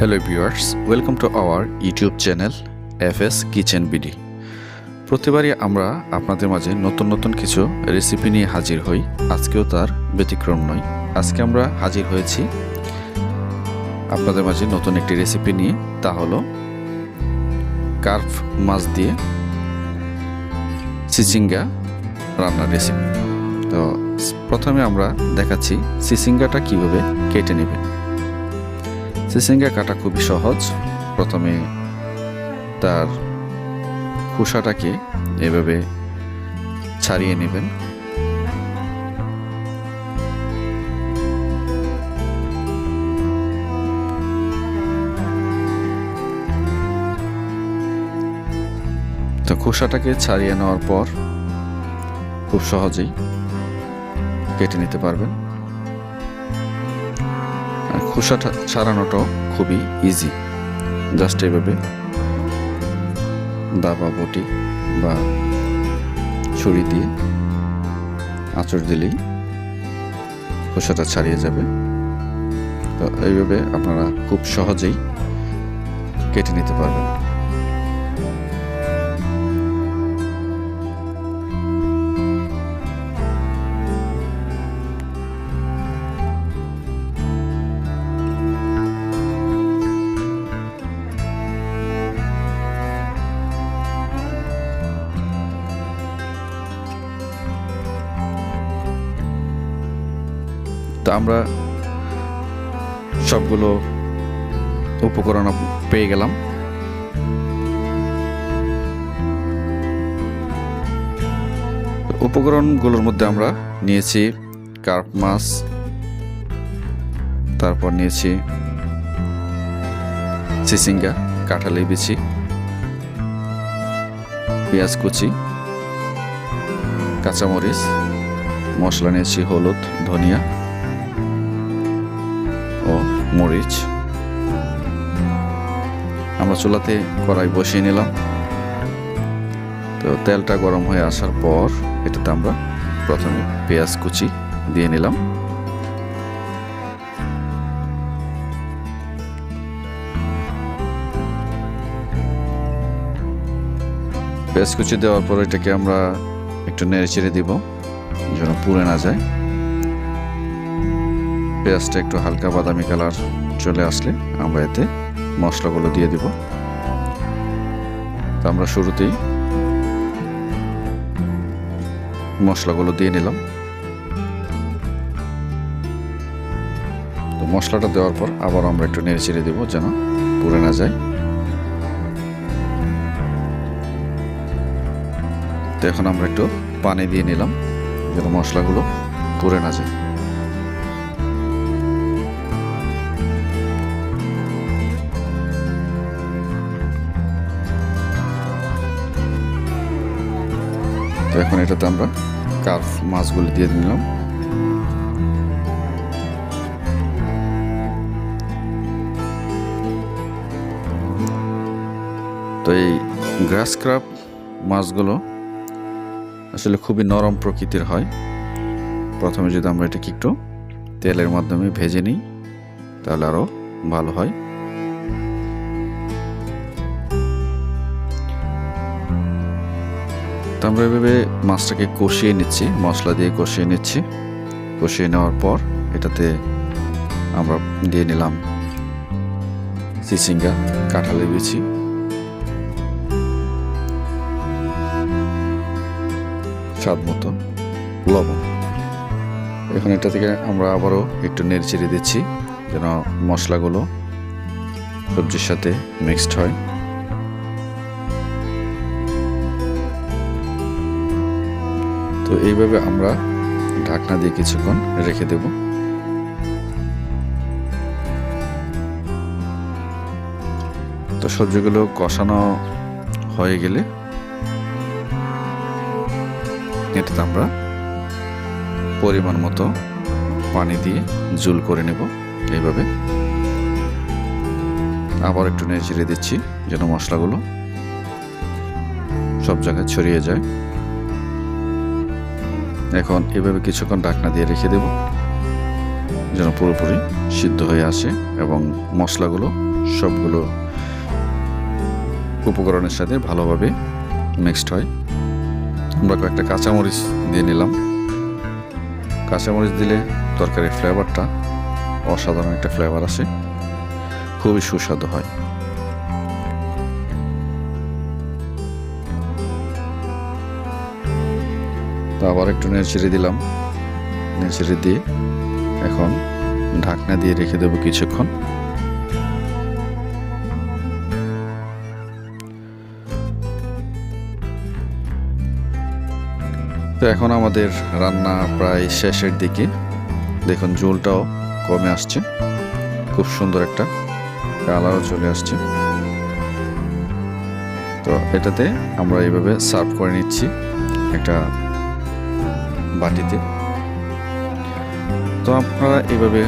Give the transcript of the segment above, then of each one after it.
Hello viewers, welcome to our YouTube channel FS kitchen BD. প্রতিবারই আমরা আপনাদের মাঝে নতুন নতুন কিছু রেসিপি নিয়ে হাজির হই। আজকেও তার ব্যতিক্রম নয়। আজকে আমরা হাজির হয়েছি আপনাদের মাঝে নতুন একটি রেসিপি নিয়ে, তা হলো কার্প মাছ দিয়ে চিচিঙ্গা রান্নার রেসিপি। তো প্রথমে আমরা দেখাচ্ছি চিচিঙ্গাটা কিভাবে কেটে নেবেন। চিচিঙ্গা কাটা খুবই সহজ। প্রথমে তার খোসাটাকে এভাবে ছাড়িয়ে নেবেন। তো খোসাটাকে ছাড়িয়ে নেওয়ার পর খুব সহজেই কেটে নিতে পারবেন। খোসাটা ছাড়ানোটাও খুবই ইজি। জাস্ট এভাবে দাবা বটি বা ছুরি দিয়ে আঁচড় দিলেই খোসাটা ছাড়িয়ে যাবে। তো এইভাবে আপনারা খুব সহজেই কেটে নিতে পারবেন। তো আমরা সবগুলো উপকরণ পেয়ে গেলাম। উপকরণগুলোর মধ্যে আমরা নিয়েছি কার্প মাছ, তারপর নিয়েছি চিচিঙ্গা, কাঁঠালি বিচি, পেঁয়াজ কুচি, কাঁচামরিচ, মশলা নিয়েছি হলুদ, ধনিয়া ও মরিচ। আমরা চুলাতে কড়াই বসিয়ে নিলাম। তো তেলটা গরম হয়ে আসার পর এটাতে আমরা প্রথমে পেঁয়াজ কুচি দিয়ে নিলাম। পেঁয়াজ কুচি দেওয়ার পর এটাকে আমরা একটু নেড়ে চেড়ে দিব যেন পুড়ে না যায়। পেঁয়াজটা একটু হালকা বাদামি কালার চলে আসলে আমরা এতে মশলাগুলো দিয়ে দিব। তো আমরা শুরুতেই মশলাগুলো দিয়ে নিলাম। তো মশলাটা দেওয়ার পর আবার আমরা একটু নেড়ে চেড়ে দিব যেন পুড়ে না যায়। তো এখন আমরা একটু পানি দিয়ে নিলাম যেন মশলাগুলো পুড়ে না যায়। তো এখন এটাতে আমরা কার্প মাছগুলো দিয়ে দিলাম। তো এই গ্রাস কার্প মাছগুলো আসলে খুবই নরম প্রকৃতির হয়। প্রথমে যদি আমরা এটাকে একটু তেলের মাধ্যমে ভেজে নিই তাহলে আরও ভালো হয়। তো আমরা এভাবে মাছটাকে কষিয়ে নিচ্ছি, মশলা দিয়ে কষিয়ে নিচ্ছি। কষিয়ে নেওয়ার পর এটাতে আমরা দিয়ে নিলাম চিচিঙ্গা, কাঁঠালি বিচি, স্বাদ মতো লবণ। এখন এটা থেকে আমরা আবারও একটু নেড়ে চেড়ে দিচ্ছি যেন মশলাগুলো সবজির সাথে মিক্সড হয়। তো এইভাবে আমরা ঢাকনা দিয়ে কিছুক্ষণ রেখে দেব। তো সবজিগুলো কষানো হয়ে গেলে এটাতে আমরা পরিমাণ মতো পানি দিয়ে ঝোল করে নেব। এইভাবে আবার একটু নেড়ে চেড়ে দিচ্ছি যেন মশলাগুলো সব জায়গায় ছড়িয়ে যায়। এখন এভাবে কিছুক্ষণ ঢাকনা দিয়ে রেখে দেব যেন পুরোপুরি সিদ্ধ হয়ে আসে এবং মশলাগুলো সবগুলো উপকরণের সাথে ভালোভাবে মিক্সড হয়। আমরা কয়েকটা কাঁচামরিচ দিয়ে নিলাম। কাঁচামরিচ দিলে তরকারির ফ্লেভারটা অসাধারণ একটা ফ্লেভার আসে, খুবই সুস্বাদু হয়। তো আবার একটু নেড়েচেড়ে দিলাম। নেড়েচেড়ে দিয়ে এখন ঢাকনা দিয়ে রেখে দেবো কিছুক্ষণ। তো এখন আমাদের রান্না প্রায় শেষের দিকে। দেখুন ঝোলটাও কমে আসছে, খুব সুন্দর একটা কালারও চলে আসছে। তো এটাতে আমরা এইভাবে সার্ভ করে নিচ্ছি একটা বাটিতে। তো আপনারা এইভাবে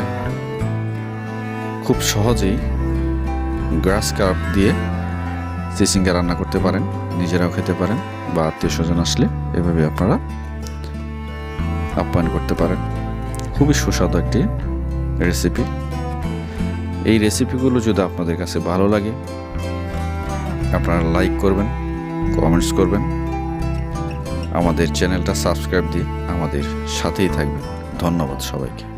খুব সহজেই গ্রাস কার্প দিয়ে চিচিঙ্গা রান্না করতে পারেন, নিজেরাও খেতে পারেন, বা আত্মীয় স্বজন আসলে এভাবে আপনারা আপ্যায়ন করতে পারেন। খুবই সুস্বাদু একটি রেসিপি। এই রেসিপিগুলো যদি আপনাদের কাছে ভালো লাগে, আপনারা লাইক করবেন, কমেন্টস করবেন, আমাদের চ্যানেলটা সাবস্ক্রাইব দিয়ে আমাদের সাথেই থাকবেন। ধন্যবাদ সবাইকে।